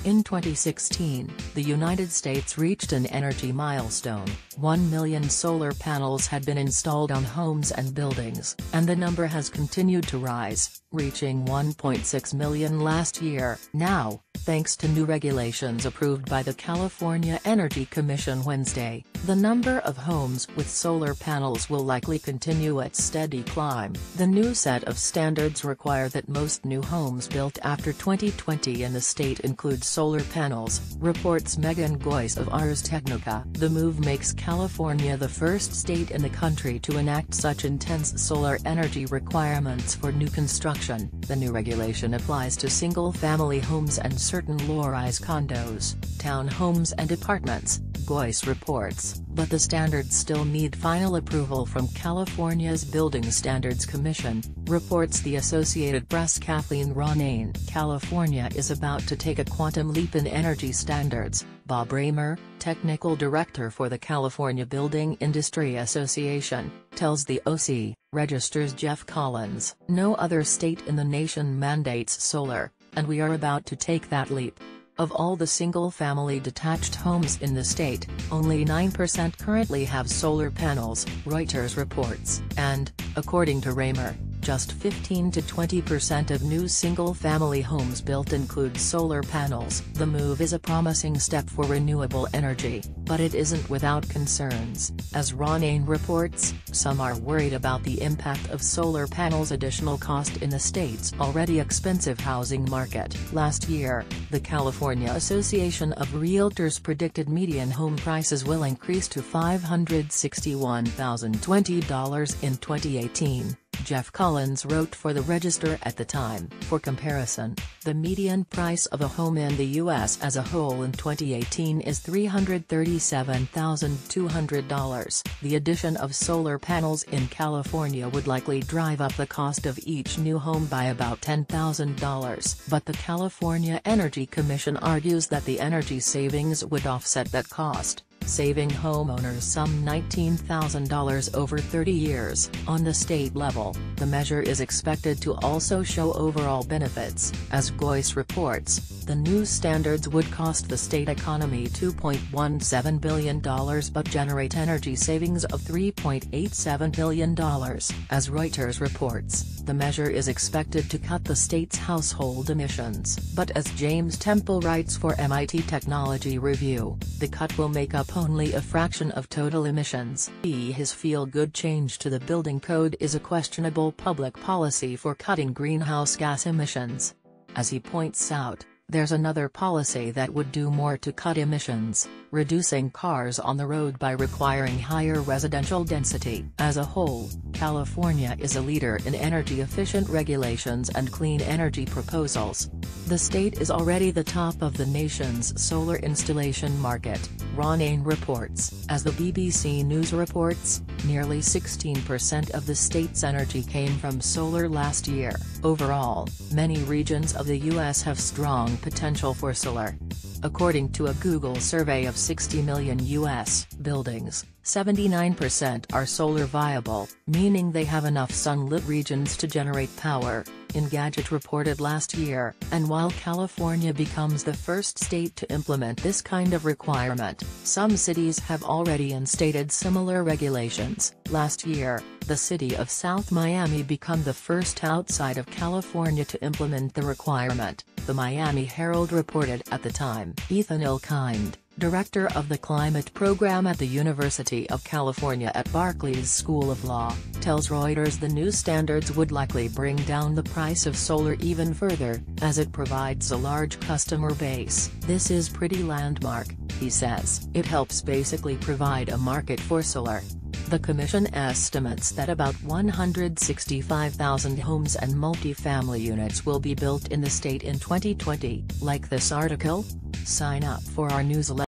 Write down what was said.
In 2016, the United States reached an energy milestone. 1 million solar panels had been installed on homes and buildings, and the number has continued to rise, reaching 1.6 million last year. Now, thanks to new regulations approved by the California Energy Commission Wednesday, the number of homes with solar panels will likely continue its steady climb. The new set of standards require that most new homes built after 2020 in the state include solar panels, reports Megan Goyce of Ars Technica. The move makes California the first state in the country to enact such intense solar energy requirements for new construction. The new regulation applies to single-family homes and certain low-rise condos, townhomes and apartments, Goyce reports, but the standards still need final approval from California's Building Standards Commission, reports the Associated Press. Kathleen Ronayne. California is about to take a quantum leap in energy standards, Bob Raymer, technical director for the California Building Industry Association, tells the OC. Register's Jeff Collins. No other state in the nation mandates solar, and we are about to take that leap. Of all the single-family detached homes in the state, only 9% currently have solar panels, Reuters reports, and, according to Raymer, just 15 to 20% of new single-family homes built include solar panels. The move is a promising step for renewable energy, but it isn't without concerns. As Ronayne reports, some are worried about the impact of solar panels' additional cost in the state's already expensive housing market. Last year, the California Association of Realtors predicted median home prices will increase to $561,020 in 2018. Jeff Collins wrote for the Register at the time. For comparison, the median price of a home in the U.S. as a whole in 2018 is $337,200. The addition of solar panels in California would likely drive up the cost of each new home by about $10,000. But the California Energy Commission argues that the energy savings would offset that cost, saving homeowners some $19,000 over 30 years. On the state level, the measure is expected to also show overall benefits. As Goyce reports, the new standards would cost the state economy $2.17 billion but generate energy savings of $3.87 billion. As Reuters reports, the measure is expected to cut the state's household emissions. But as James Temple writes for MIT Technology Review, the cut will make up only a fraction of total emissions. His feel-good change to the building code is a questionable public policy for cutting greenhouse gas emissions. As he points out, there's another policy that would do more to cut emissions, reducing cars on the road by requiring higher residential density. As a whole, California is a leader in energy-efficient regulations and clean energy proposals. The state is already the top of the nation's solar installation market, Ronayne reports. As the BBC News reports, nearly 16% of the state's energy came from solar last year. Overall, many regions of the U.S. have strong potential for solar. According to a Google survey of 60 million U.S. buildings, 79% are solar viable, meaning they have enough sunlit regions to generate power, Engadget reported last year. And while California becomes the first state to implement this kind of requirement, some cities have already instated similar regulations. Last year, the city of South Miami became the first outside of California to implement the requirement, the Miami Herald reported at the time. Ethan Ilkind, director of the climate program at the University of California at Berkeley's School of Law, tells Reuters the new standards would likely bring down the price of solar even further, as it provides a large customer base. This is pretty landmark, he says. It helps basically provide a market for solar. The commission estimates that about 165,000 homes and multifamily units will be built in the state in 2020. Like this article? Sign up for our newsletter.